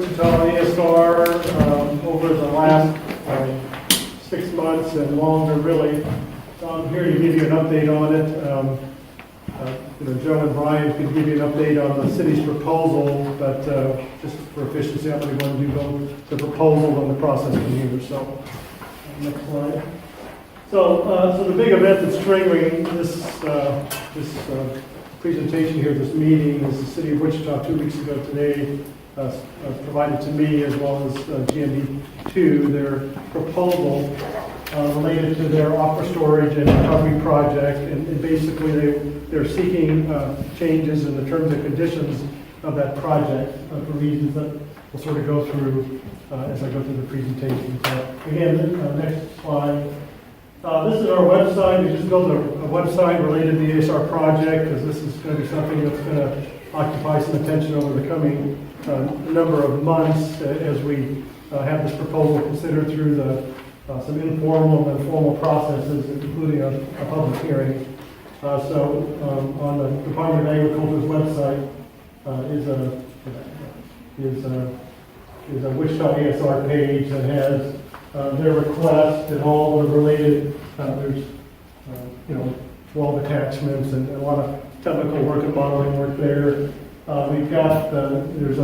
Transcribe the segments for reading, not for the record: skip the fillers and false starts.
Wichita ASR over the last 6 months and longer, really. So I'm here to give you an update on it. Joe and Brian could give you an update on the city's proposal, but just for efficiency, I'm going to do both the proposal and the process from here. So, next slide. So the big event that's triggering this presentation here, this meeting, is the City of Wichita 2 weeks ago today provided to me, as well as GMB2, their proposal related to their aquifer storage and recovery project, and basically they're seeking changes in the terms and conditions of that project for reasons that we'll sort of go through as I go through the presentation. So again, next slide. This is our website. We just built a website related to the ASR project, because this is going to be something that's going to occupy some attention over the coming number of months as we have this proposal considered through some informal and formal processes, including a public hearing. So on the Department of Agriculture's website is a Wichita ASR page that has their request and all the related, there's 12 attachments and a lot of technical work and modeling work there. We've got, there's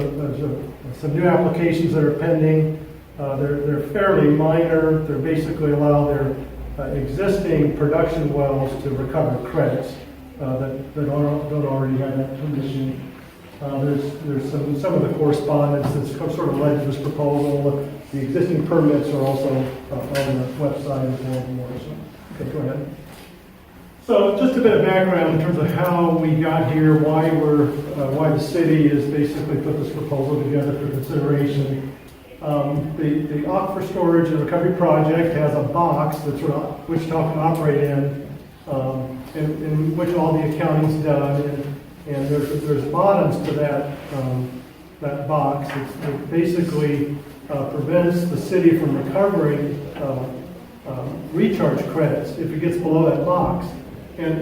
some new applications that are pending. They're fairly minor. They're basically allow their existing production wells to recover credits that don't already have that permission. There's some of the correspondence that's sort of led to this proposal. The existing permits are also on the website as well. So, okay, go ahead. So just a bit of background in terms of how we got here, why the city has basically put this proposal together for consideration. The aquifer storage and recovery project has a box that sort of Wichita can operate in which all the accounting's done, and there's bottoms to that box. It basically prevents the city from recovering recharge credits if it gets below that box. And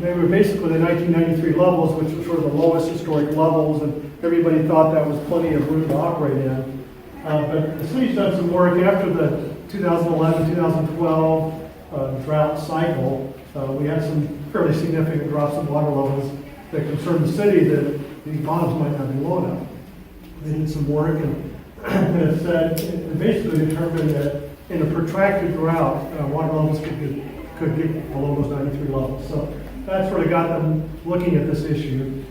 they were basically the 1993 levels, which were sort of the lowest historic levels, and everybody thought that was plenty of room to operate in. But the city's done some work after the 2011-2012 drought cycle. We had some fairly significant drops in water levels that concerned the city that these bottoms might not be low enough. They did some work and it said, it basically determined that in a protracted drought, water levels could get below those 93 levels. So that sort of got them looking at this issue.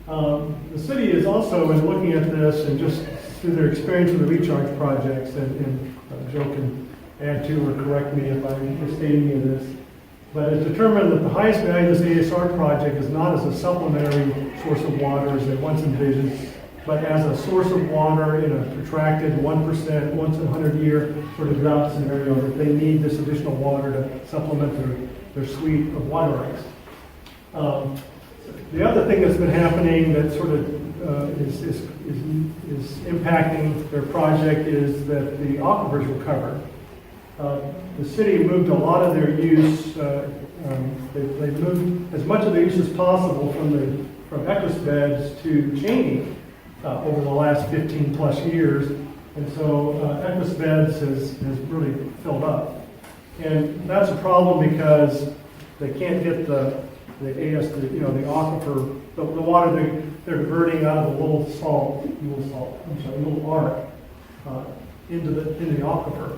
The city is also, in looking at this and just through their experience with the recharge projects, and Joe can add to or correct me if I'm misstating any of this, but it's determined that the highest value of this ASR project is not as a supplementary source of water as they once envisioned, but as a source of water in a protracted 1%, once in 100-year sort of drought scenario, that they need this additional water to supplement their suite of water rights. The other thing that's been happening that sort of is impacting their project is that the aquifers were covered. The city moved a lot of their use. They moved as much of their use as possible from Equus beds to Changein over the last 15 plus years, and so Equus beds has really filled up, and that's a problem because they can't get the aquifer, the water they're diverting out of the little arc into the aquifer.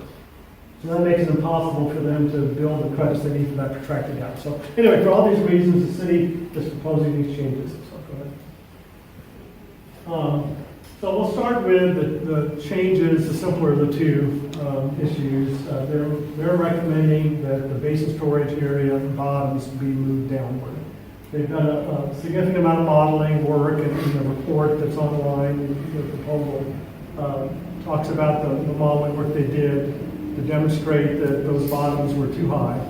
So that makes it impossible for them to build the credits they need for that protracted drought. So anyway, for all these reasons, the city is proposing these changes. So go ahead. So we'll start with the changes, the simpler of the two issues. They're recommending that the basin storage area bottoms be moved downward. They've done a significant amount of modeling work, and the report that's online, the proposal, talks about the modeling work they did to demonstrate that those bottoms were too high,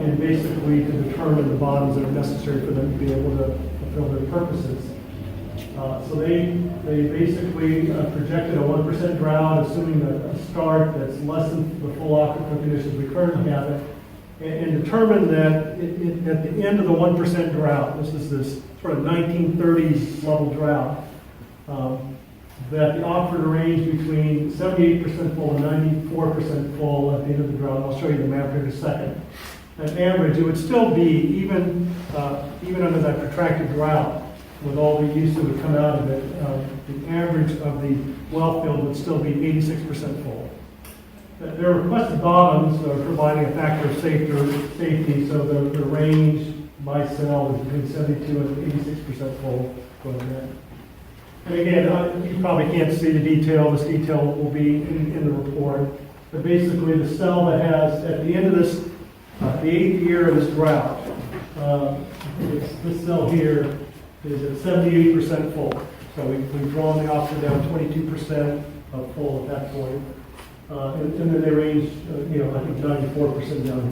and basically to determine the bottoms that are necessary for them to be able to fulfill their purposes. So they basically projected a 1% drought, assuming a start that's less than the full aquifer conditions we currently have it, and determined that at the end of the 1% drought, this is this sort of 1930s level drought, that the aquifer range between 78% full and 94% full at the end of the drought. I'll show you the map here in a second. An average, it would still be, even under that protracted drought, with all the use that would come out of it, the average of the well field would still be 86% full. Their requested bottoms are providing a factor of safety, so the range by cell is between 72 and 86% full going in. And again, you probably can't see the detail. This detail will be in the report. But basically, the cell that has, at the end of this, the 8th year of this drought, this cell here is at 78% full. So we've drawn the aquifer down 22% of full at that point. And then they range, I think 94% down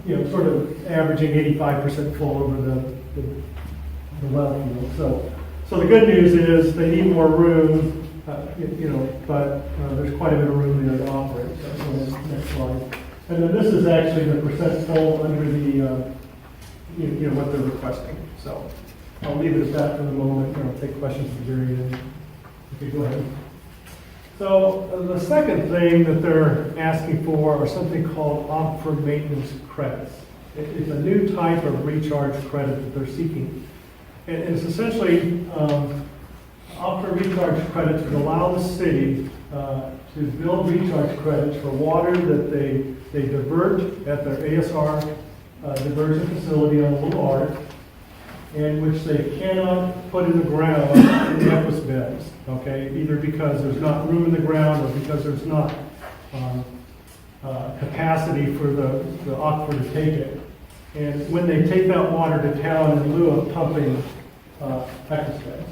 here. Sort of averaging 85% full over the well field. So the good news is they need more room, but there's quite a bit of room there to operate. So next slide. And then this is actually the percent full under the, what they're requesting. So I'll leave it at that for the moment. I'll take questions at the very end. Okay, go ahead. So the second thing that they're asking for are something called aquifer maintenance credits. It's a new type of recharge credit that they're seeking. And it's essentially aquifer recharge credits would allow the city to build recharge credits for water that they divert at their ASR diversion facility on the Little Arc, and which they cannot put in the ground in the Equus beds, okay? Either because there's not room in the ground or because there's not capacity for the aquifer to take it. And when they take that water to town in lieu of pumping Equus beds.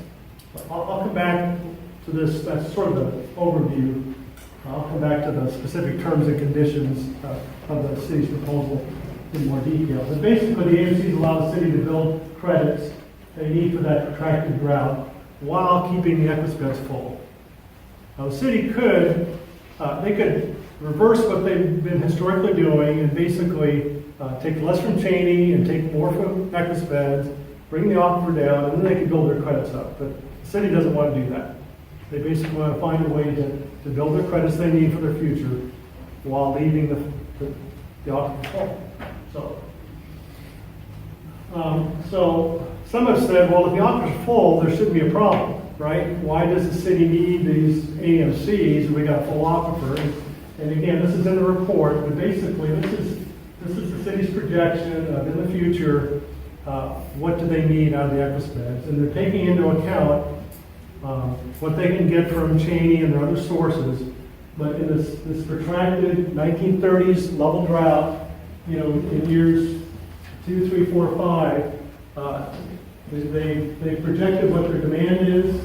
I'll come back to this, that's sort of the overview. I'll come back to the specific terms and conditions of the city's proposal in more detail. But basically, the agencies allow the city to build credits they need for that protracted drought while keeping the Equus beds full. Now, the city could reverse what they've been historically doing and basically take less from Chaney and take more from Equus beds, bring the aquifer down, and then they could build their credits up. But the city doesn't want to do that. They basically want to find a way to build their credits they need for their future while leaving the aquifer full. So some have said, well, if the aquifer's full, there shouldn't be a problem, right? Why does the city need these AMCs? We got a full aquifer. And again, this is in the report, but basically this is the city's projection of in the future, what do they need out of the Equus beds? And they're taking into account what they can get from Chaney and their other sources. But in this protracted 1930s level drought, in years 2, 3, 4, 5, they projected what their demand is.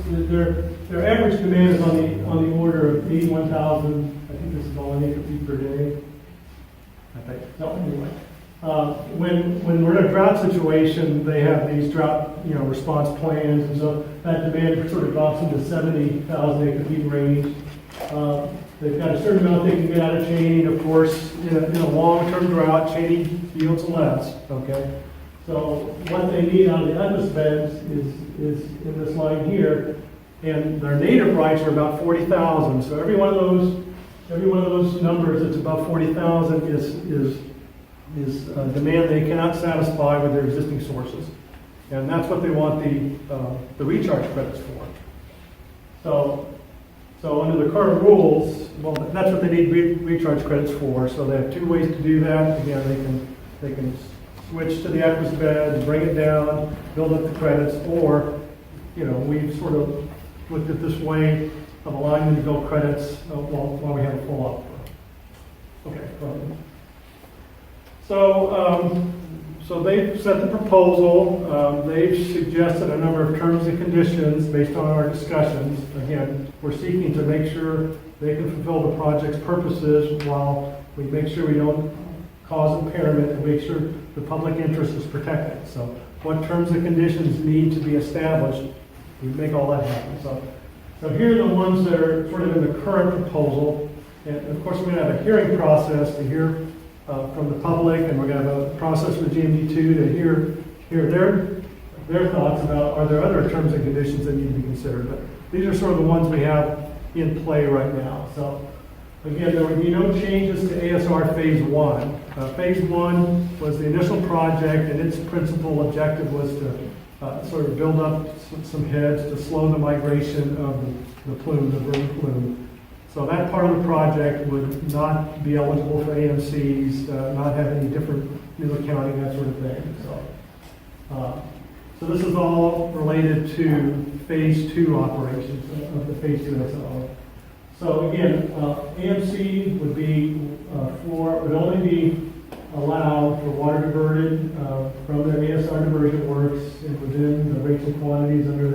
Their average demand is on the order of 81,000. I think this is all an acre feet per day. I think. No, anyway. When we're in a drought situation, they have these drought response plans, and so that demand sort of drops into 70,000 acre feet range. They've got a certain amount they can get out of Chaney. Of course, in a long-term drought, Chaney yields less. Okay, so what they need out of the Equus beds is in this line here, and their native rights are about 40,000. So every one of those numbers that's above 40,000 is demand they cannot satisfy with their existing sources, and that's what they want the recharge credits for. So under the current rules, well, that's what they need recharge credits for. So they have two ways to do that. Again, they can switch to the Equus bed, bring it down, build up the credits, or we've sort of looked at this way of allowing them to build credits while we have a full aquifer. Okay, go ahead. So they've set the proposal. They've suggested a number of terms and conditions based on our discussions. Again, we're seeking to make sure they can fulfill the project's purposes while we make sure we don't cause impairment and make sure the public interest is protected. So what terms and conditions need to be established, we make all that happen. So here are the ones that are sort of in the current proposal. And of course, we're going to have a hearing process to hear from the public, and we're going to have a process with GMD2 to hear their thoughts about are there other terms and conditions that need to be considered. these are sort of the ones we have in play right now. So again, there would be no changes to ASR Phase 1. Phase 1 was the initial project, and its principal objective was to sort of build up some heads to slow the migration of the plume, the brood plume. So that part of the project would not be eligible for AMCs, not have any different new accounting, that sort of thing. So this is all related to Phase 2 operations of the Phase 2 SLO. So again, AMC would be would only be allowed for water diverted from their ASR diversion works and within the rates and quantities under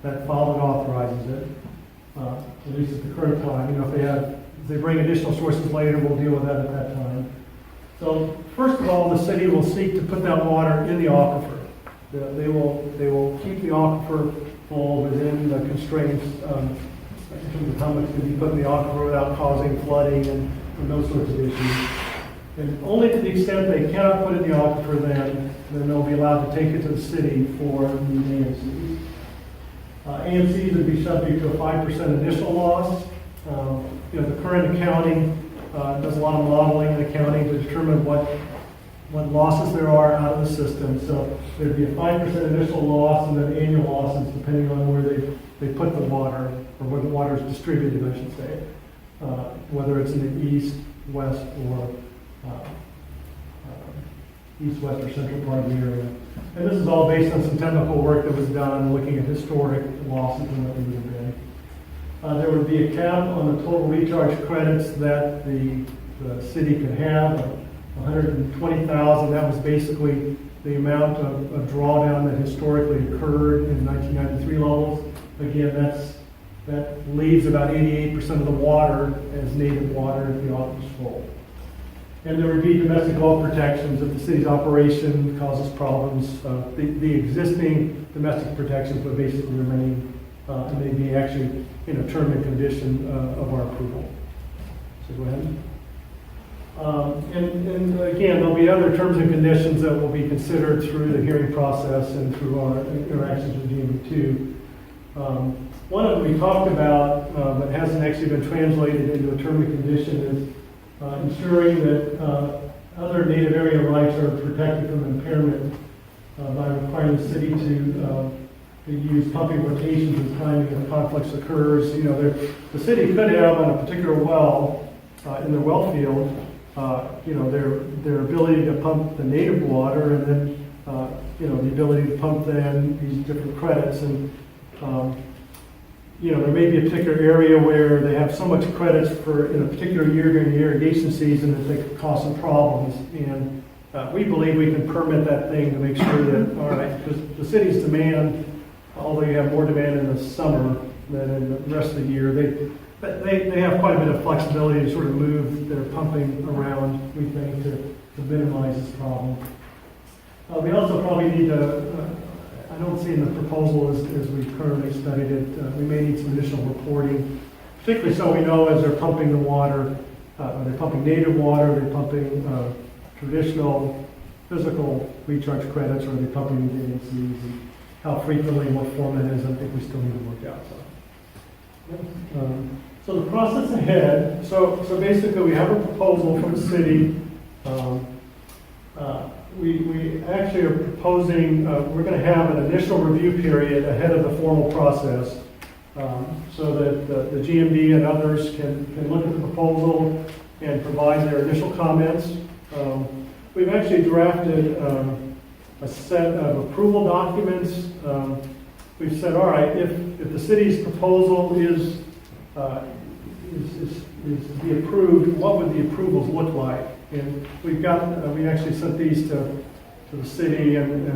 that file that authorizes it. At least at the current time. You know, if they bring additional sources later, we'll deal with that at that time. So first of all, the city will seek to put that water in the aquifer. They will keep the aquifer full within the constraints in terms of how much can be put in the aquifer without causing flooding and those sorts of issues. And only to the extent they cannot put it in the aquifer, then they'll be allowed to take it to the city for the AMCs. AMCs would be subject to a 5% initial loss. You know, the current accounting does a lot of modeling and accounting to determine what losses there are out of the system. So there'd be a 5% initial loss and then annual losses depending on where they put the water, or where the water is distributed, I should say. Whether it's in the east, west, or east, west, or central part of the area. And this is all based on some technical work that was done, looking at historic losses and what they would have been. There would be a cap on the total recharge credits that the city could have, 120,000. That was basically the amount of drawdown that historically occurred in 1993 levels. Again, that leaves about 88% of the water as native water if the aquifer is full. And there would be domestic well protections if the city's operation causes problems. The existing domestic protections would basically remain, and they'd be actually in a term and condition of our approval. So go ahead. And again, there'll be other terms and conditions that will be considered through the hearing process and through our interactions with GMB2. One of them we talked about, but hasn't actually been translated into a term and condition, is ensuring that other native area rights are protected from impairment by requiring the city to use pumping rotations as timing of conflicts occurs. You know, the city could have on a particular well in their well field, you know, their ability to pump the native water, and then you know, the ability to pump then these different credits. And you know, there may be a particular area where they have so much credits in a particular year during the irrigation season that they could cause some problems. And we believe we can permit that thing to make sure that, all right, because the city's demand, although you have more demand in the summer than in the rest of the year, they have quite a bit of flexibility to sort of move their pumping around, we think, to minimize this problem. We also probably need to, I don't see in the proposal as we currently studied it, we may need some additional reporting, particularly so we know as they're pumping the water, are they pumping native water, are they pumping traditional physical recharge credits, or are they pumping the AMCs, and how frequently and what form that is, I think we still need to work out. So the process ahead, so basically we have a proposal from the city. We actually are proposing, we're going to have an initial review period ahead of the formal process, so that the GMD and others can look at the proposal and provide their initial comments. We've actually drafted a set of approval documents. We've said, all right, if the city's proposal is to be approved, what would the approvals look like? And we actually sent these to the city, and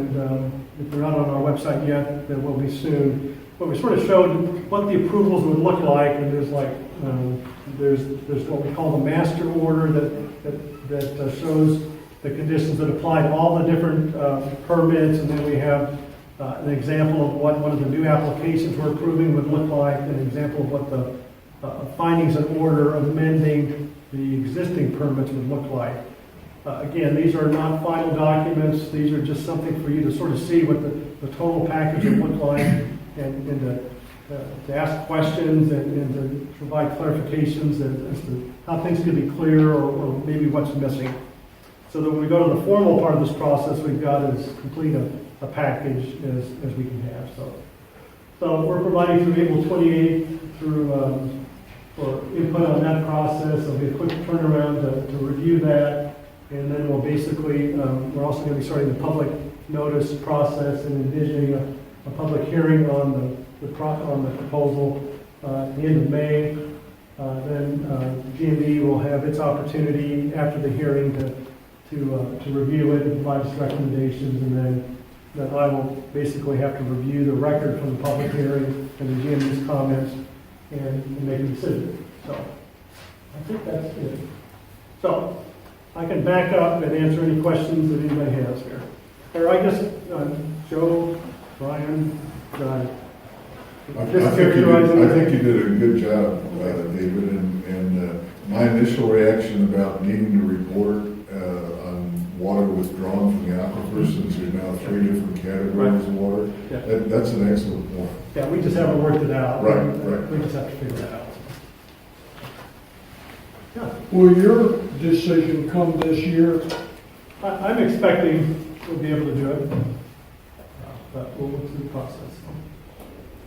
if they're not on our website yet, they will be soon. But we sort of showed what the approvals would look like, and there's like there's what we call the master order that shows the conditions that apply to all the different permits, and then we have an example of what one of the new applications we're approving would look like, an example of what the findings and order amending the existing permits would look like. Again, these are not final documents. These are just something for you to sort of see what the total package would look like, and to to ask questions and to provide clarifications as to how things can be clear or maybe what's missing. So that when we go to the formal part of this process, we've got as complete a package as we can have. So we're providing through April 28th for input on that process. There'll be a quick turnaround to review that. And then we'll basically, we're also going to be starting the public notice process and envisioning a public hearing on the proposal at the end of May. Then GMB will have its opportunity after the hearing to review it and provide its recommendations, and then I will basically have to review the record from the public hearing and the GMB's comments and make a decision. So I think that's it. So I can back up and answer any questions that anybody has here. Or I guess Joe, Brian, I think you did a good job, David, and my initial reaction about needing to report on water withdrawn from the aquifer, since there's now 3 different categories of water, that's an excellent point. Yeah, we just haven't worked it out. Right. We just have to figure that out. Yeah. Will your decision come this year? I'm expecting we'll be able to do it, but we'll look through the process.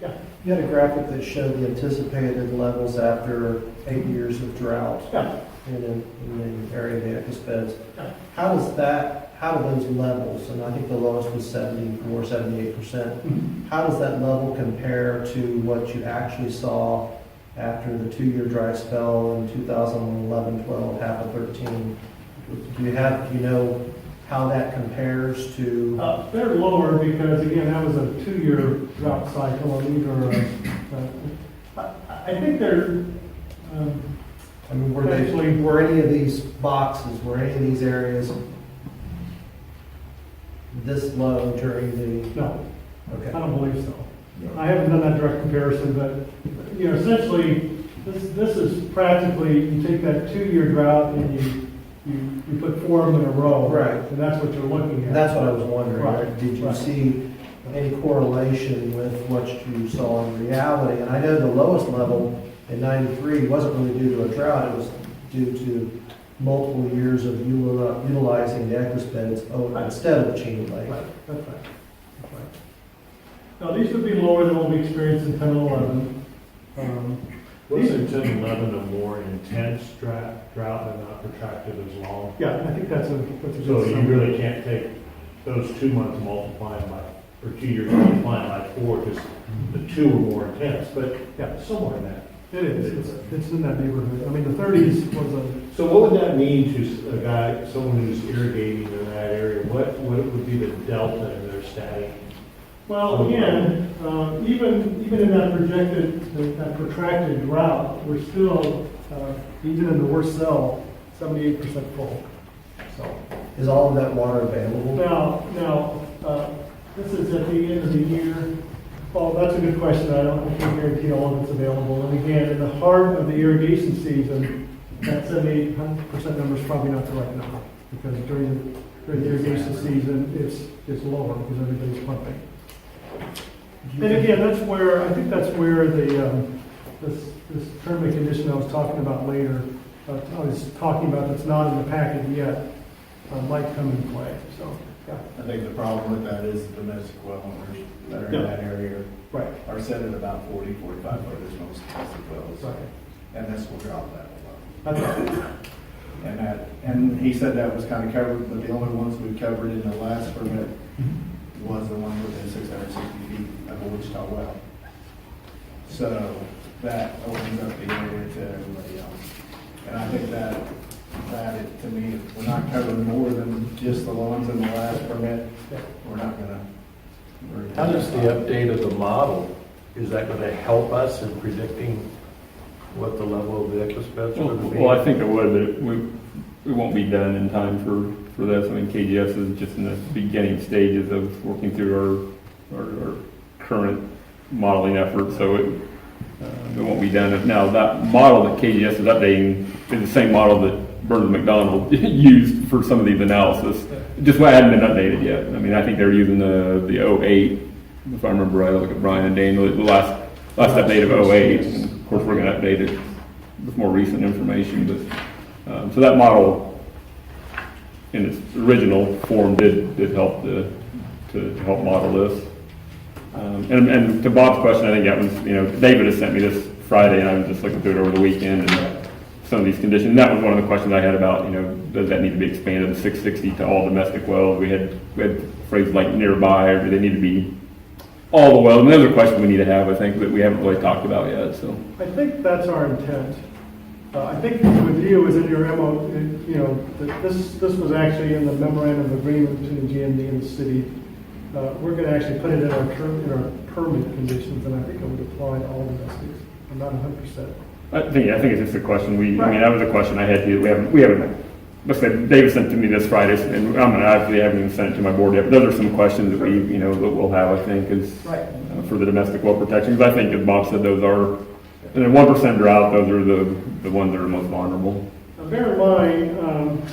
Yeah. You had a graphic that showed the anticipated levels after 8 years of drought Yeah. in the area of the Equus beds. Yeah. How do those levels, and I think the lowest was 74, 78%, how does that level compare to what you actually saw after the 2-year dry spell in 2011, 12, half of 13? Do you know how that compares to? They're lower because, again, that was a 2-year drought cycle, and these are, I think they're, I mean, were any of these boxes, were any of these areas this low during the? no, Okay. I don't believe so. No. I haven't done that direct comparison, but, essentially, this is practically, you take that 2-year drought and you put 4 of them in a row. Right. And that's what you're looking at. That's what I was wondering. Right. Did you Right. see any correlation with what you saw in reality? And I know the lowest level in 93 wasn't really due to a drought, it was due to multiple years of utilizing the Equus beds instead of Cheney Lake. Right, that's right. That's right. Now, these would be lower than what we experienced in 10 and 11. Wasn't 10 and 11 a more intense drought and not protracted as long? Yeah, I think that's a good So you summary. really can't take those 2 months multiplying by, or 2 years multiplying by 4, because the 2 were more intense, but yeah, somewhere in that. It is, it's in that neighborhood. I mean, the 30s was a, So what would that mean to a guy, someone who's irrigating in that area? What would be the delta in their static? well, again, even in that protracted drought, we're still, even in the worst cell, 78% full. So. Is all of that water available? Now, this is at the end of the year. Well, that's a good question. I can't guarantee all of it's available. And again, in the heart of the irrigation season, that 78% number is probably not the right number, because during the irrigation season, it's lower because everybody's pumping. And again, I think that's where this term and condition I was talking about later, I was talking about that's not in the packet yet, might come into play. So, yeah. I think the problem with that is the domestic well owners that are in that area Right. are set at about 40, 45 foot as most domestic wells. Right. And this will drop that low. That's right. And he said that was kind of covered, but the only ones we covered in the last permit was the one within 660 feet of a Wichita well. So that opens up the area to everybody else. And I think that to me, if we're not covering more than just the ones in the last permit, we're not gonna. How does the update of the model, is that going to help us in predicting what the level of the Equus beds are going to be? Well, I think it would, but it won't be done in time for this. I mean, KGS is just in the beginning stages of working through our current modeling effort, so it won't be done. Now, that model that KGS is updating is the same model that Burns McDonald used for some of these analysis. Just what hadn't been updated yet. I mean, I think they're using the 08, if I remember right. I look at Brian and Daniel. The last last update of '08, and of course, we're gonna update it with more recent information, but, so that model in its original form did help to help model this. And to Bob's question, I think that was, David has sent me this Friday, and I was just looking through it over the weekend, and some of these conditions, that was one of the questions I had about, does that need to be expanded to 660 to all domestic wells? We had phrases like nearby, or do they need to be all the wells? And those are questions we need to have, I think, that we haven't really talked about yet, so. I think that's our intent. I think with you, was in your MO, that this was actually in the memorandum of agreement between the GMD and the city. We're going to actually put it in our permit conditions, and I think it would apply to all domestics. I'm not 100%. I think it's just a question that was a question I had to, we haven't, let's say, David sent to me this Friday, and I haven't even sent it to my board yet, but those are some questions that that we'll have, I think, is for the domestic well protection, because I think, as Bob said, those are, and then 1% drought, those are the ones that are most vulnerable. Now, bear in mind,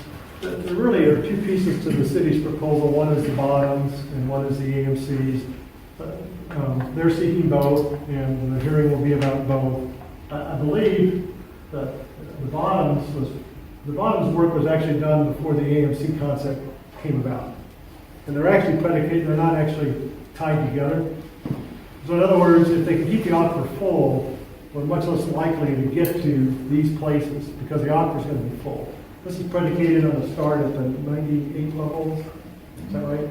there really are two pieces to the city's proposal. One is the bottoms, and one is the AMCs. They're seeking both, and the hearing will be about both. I believe that the bottoms work was actually done before the AMC concept came about. And they're actually predicated, they're not actually tied together. So in other words, if they can keep the aquifer full, we're much less likely to get to these places because the aquifer is going to be full. This is predicated on a start at the 98 levels. Is that right?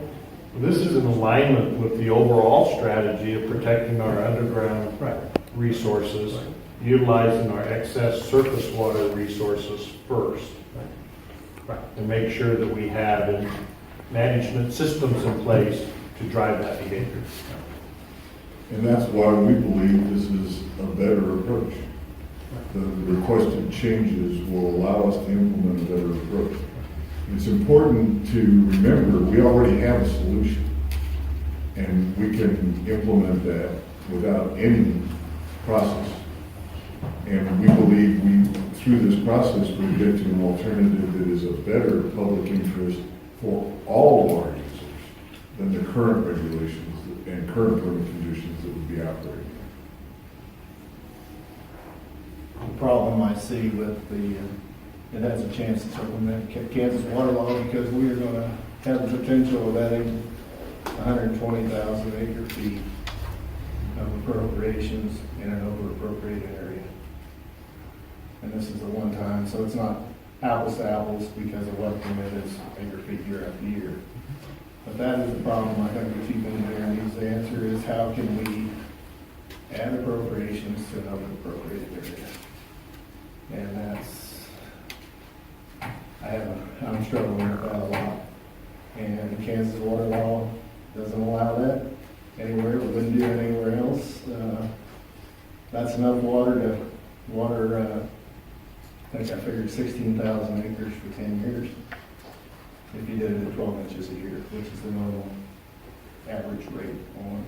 This is in alignment with the overall strategy of protecting our underground resources, utilizing our excess surface water resources first, and make sure that we have management systems in place to drive that behavior. And that's why we believe this is a better approach. The requested changes will allow us to implement a better approach. It's important to remember we already have a solution, and we can implement that without any process. And we believe through this process, we get to an alternative that is a better public interest for all of our users than the current regulations and current permit conditions that would be operating. The problem I see with it has a chance to supplement Kansas water law because we are going to have the potential of adding 120,000 acre feet of appropriations in an over-appropriated area. And this is a one-time, so it's not apples to apples because of what permitted is acre feet year after year. But that is the problem I think the chief engineer needs to answer is how can we add appropriations to an over-appropriated area? And I'm struggling with that a lot. And the Kansas water law doesn't allow that anywhere. We wouldn't do it anywhere else. That's enough water to water, I think I figured 16,000 acres for 10 years. If you did it at 12 inches a year, which is the normal average rate on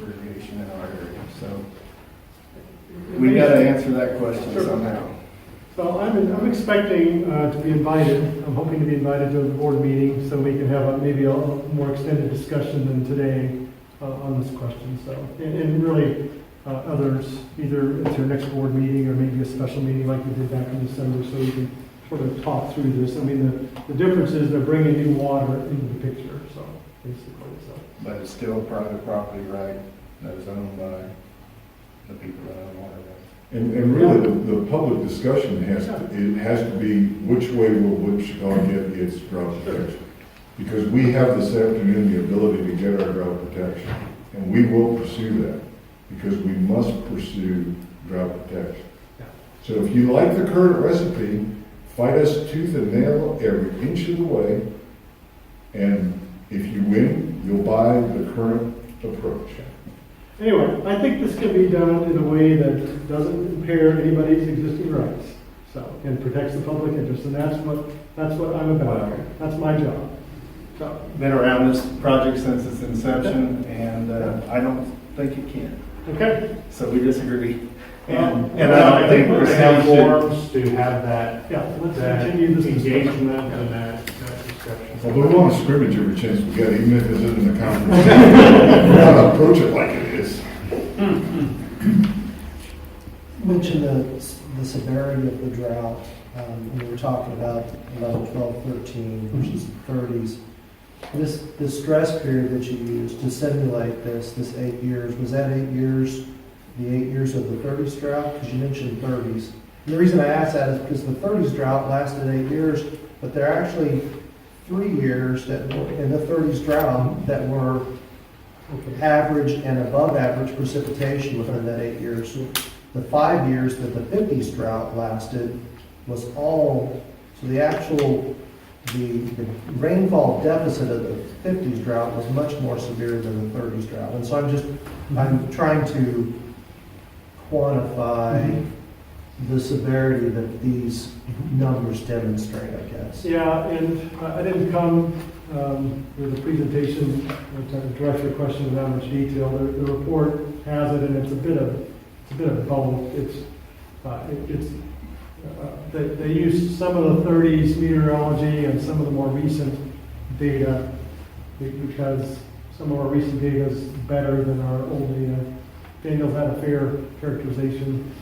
irrigation in our area. So we got to answer that question somehow. So I'm expecting to be invited. I'm hoping to be invited to a board meeting so we can have maybe a more extended discussion than today on this question. So, and really others, either at your next board meeting or maybe a special meeting like we did back in December, so we can sort of talk through this. I mean, the difference is they're bringing new water into the picture. So basically, but it's still private property, right? That is owned by the people that own water rights. And really, the public discussion has to be which way will Wichita get its drought protection? Because we have this afternoon the ability to get our drought protection, and we will pursue that because we must pursue drought protection. So if you like the current recipe, fight us tooth and nail every inch of the way, and if you win, you'll buy the current approach. anyway, I think this can be done in a way that doesn't impair anybody's existing rights, so, and protects the public interest, and that's what I'm about. That's my job. So, Been around this project since its inception, and I don't think it can. okay? So we disagree. And I don't think we're the going to have city should. forums to have that, Yeah, let's that continue this engagement discussion. and that discussion. Although we want to scrimmage every chance we get, even if it isn't a conference. We want to approach it like it is. mentioned the severity of the drought. We were talking about level 12, 13 versus 30s. This stress period that you used to simulate this 8 years, was that 8 years, the 8 years of the 30s drought? Because you mentioned 30s. And the reason I ask that is because the 30s drought lasted 8 years, but there are actually 3 years that were in the 30s drought that were average and above average precipitation within that 8 years. The 5 years that the 50s drought lasted was all, so the rainfall deficit of the 50s drought was much more severe than the 30s drought. And so I'm trying to quantify the severity that these numbers demonstrate, I guess. Yeah, and I didn't come with a presentation to address your question in that much detail. The report has it, and it's a bit of both. They use some of the 30s meteorology and some of the more recent data because some of our recent data is better than our old data. Daniel's had a fair characterization.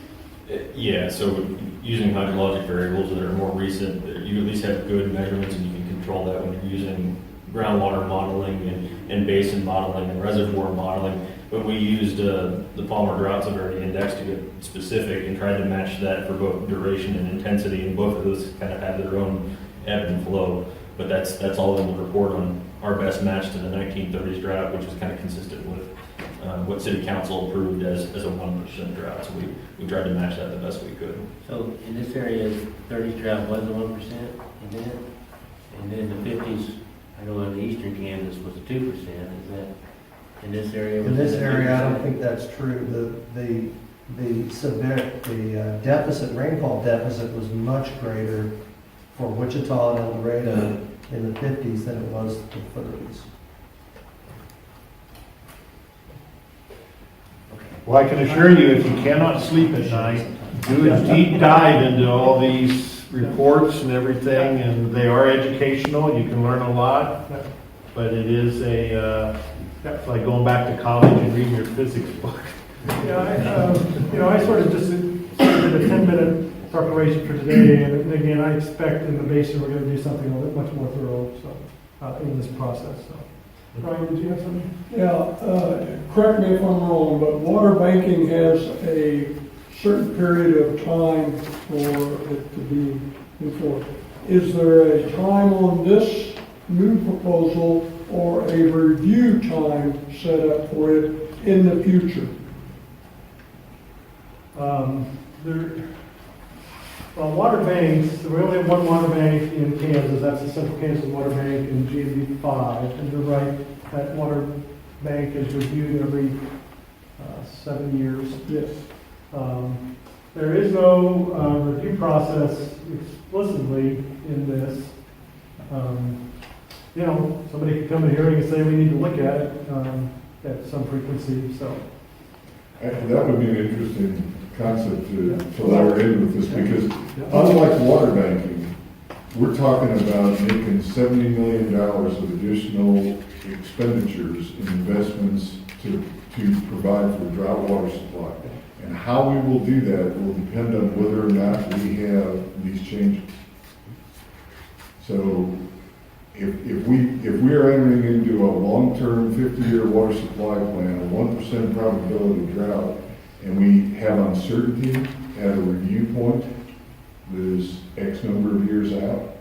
Yeah, so using hydrologic variables that are more recent, you at least have good measurements and you can control that when you're using groundwater modeling and basin modeling and reservoir modeling. But we used the Palmer Drought Severity Index to get specific and tried to match that for both duration and intensity, and both of those kind of have their own ebb and flow. But that's all in the report on our best match to the 1930s drought, which was kind of consistent with what City Council approved as a 1% drought. So we tried to match that the best we could. So in this area, 30s drought was a 1% event, and then the 50s, I know in the eastern Kansas was a 2%. Is that in this area? In this area, I don't think that's true. The deficit, rainfall deficit was much greater for Wichita and El Dorado in the 50s than it was the 30s. Well, I can assure you, if you cannot sleep at night, do a deep dive into all these reports and everything, and they are educational. You can learn a lot, but it is it's like going back to college and reading your physics book. Yeah, I sort of just did a 10-minute preparation for today, and again, I expect in the basin we're going to do something a little much more thorough in this process. So, Brian, did you have something? Yeah, correct me if I'm wrong, but water banking has a certain period of time for it to be enforced. Is there a time on this new proposal or a review time set up for it in the future? Well, water banks, we only have one water bank in Kansas, that's the Central Kansas Water Bank in GMB 5, and you're right, that water bank is reviewed every 7 years. Yes. There is no review process explicitly in this. Somebody could come to hearing and say we need to look at it at some frequency, so. That would be an interesting concept to layer in with this, because unlike water banking, we're talking about making $70 million of additional expenditures in investments to provide for drought water supply. And how we will do that will depend on whether or not we have these changes. So if we are entering into a long-term 50-year water supply plan, a 1% probability drought, and we have uncertainty at a review point that is X number of years out,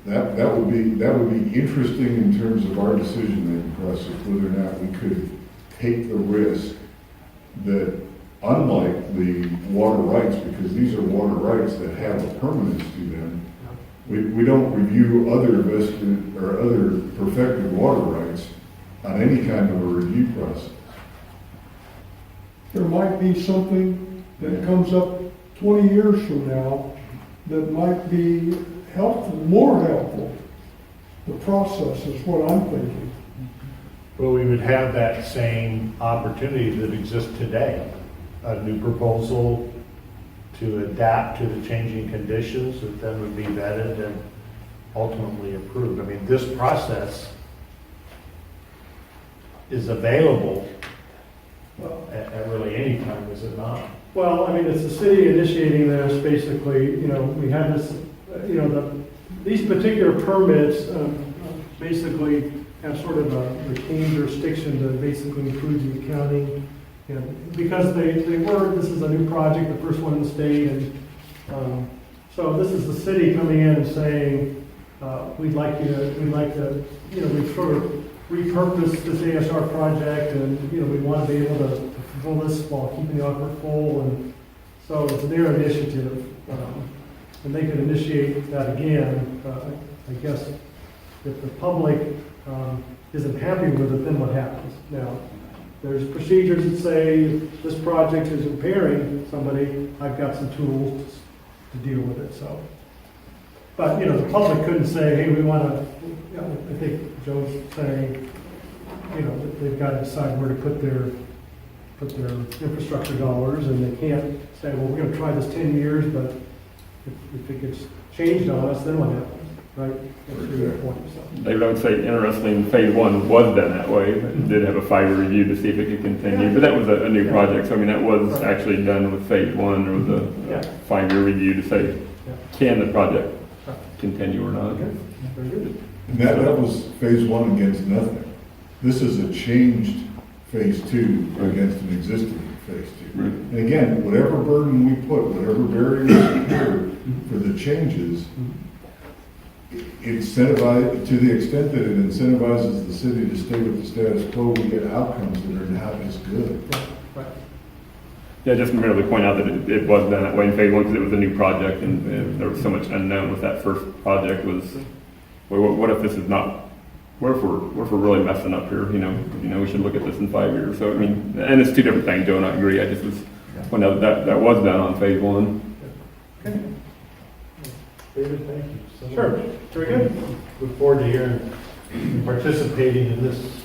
that would be interesting in terms of our decision-making process, whether or not we could take the risk that, unlike the water rights, because these are water rights that have a permanence to them, we don't review other vested or other perfected water rights on any kind of a review process. There might be something that comes up 20 years from now that might be helpful, more helpful. The process is what I'm thinking. Well, we would have that same opportunity that exists today. A new proposal to adapt to the changing conditions that then would be vetted and ultimately approved. I mean, this process is available at really any time, is it not? Well, I mean, it's the city initiating this, basically, we have this, these particular permits, basically have sort of a retained jurisdiction to basically include the accounting. And because this is a new project, the first one in the state, and, so this is the city coming in and saying, we'd like to, we've sort of repurposed this ASR project, and, we want to be able to fulfill this while keeping the aquifer full, and so it's their initiative, and they can initiate that again. I guess if the public isn't happy with it, then what happens? Now, there's procedures that say this project is impairing somebody, I've got some tools to deal with it, so. But, the public couldn't say, hey, we want to, I think Joe's saying, they've got to decide where to put their infrastructure dollars, and they can't say, well, we're going to try this 10 years, but if it gets changed on us, then what happens, right? That's really the point, so. David, I would say interestingly, phase one was done that way. It did have a 5-year review to see if it could continue, but that was a new project. So I mean, that was actually done with phase one. There was a 5-year review to say, can the project continue or not? Okay. Very good. And that was phase one against nothing. This is a changed phase two against an existing phase two. Right. And again, whatever burden we put, whatever barriers we put for the changes, incentivize, to the extent that it incentivizes the city to stay with the status quo, we get outcomes that are not as good. Right. Yeah, just merely point out that it was done that way in phase one because it was a new project and there was so much unknown with that first project was, well, what if this is not, what if we're really messing up here, we should look at this in 5 years. So, I mean, and it's two different things, Joe and I agree. I just was pointing out that was done on phase one. Okay. David, thank you so much. Sure. Very good. Look forward to hearing, participating in this